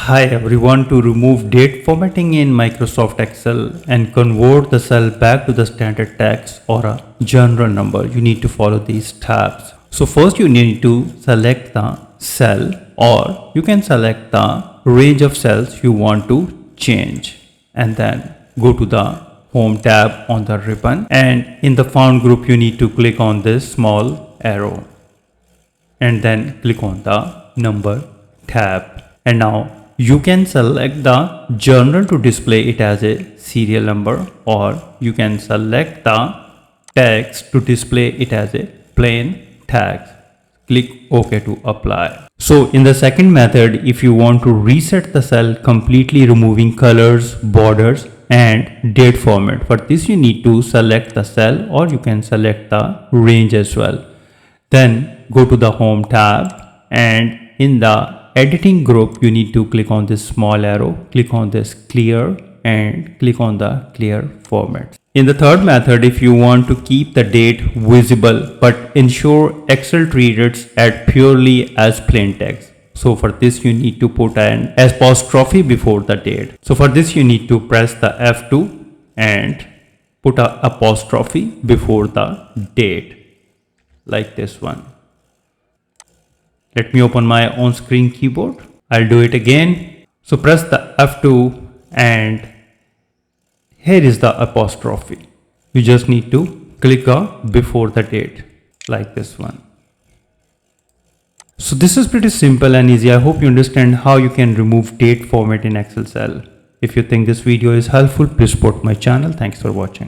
Hi everyone, to remove date formatting in Microsoft Excel and convert the cell back to the standard text or a general number, you need to follow these steps. So first you need to select the cell, or you can select the range of cells you want to change, and then go to the home tab on the ribbon, and in the font group you need to click on this small arrow and then click on the number tab. And now you can select the journal to display it as a serial number, or you can select the text to display it as a plain text. Click OK to apply. So in the second method, if you want to reset the cell completely removing colors, borders and date format, for this you need to select the cell, or you can select the range as well. Then go to the home tab, and in the editing group you need to click on this small arrow, click on this clear and click on the clear format. In the third method, if you want to keep the date visible but ensure Excel treats it as purely as plain text, so for this you need to put an apostrophe before the date. So for this you need to press the F2 and put an apostrophe before the date, like this one. Let me open my on-screen keyboard. I'll do it again. So press the F2 and here is the apostrophe. You just need to click on before the date, like this one. So this is pretty simple and easy. I hope you understand how you can remove date format in Excel cell. If you think this video is helpful, please support my channel. Thanks for watching.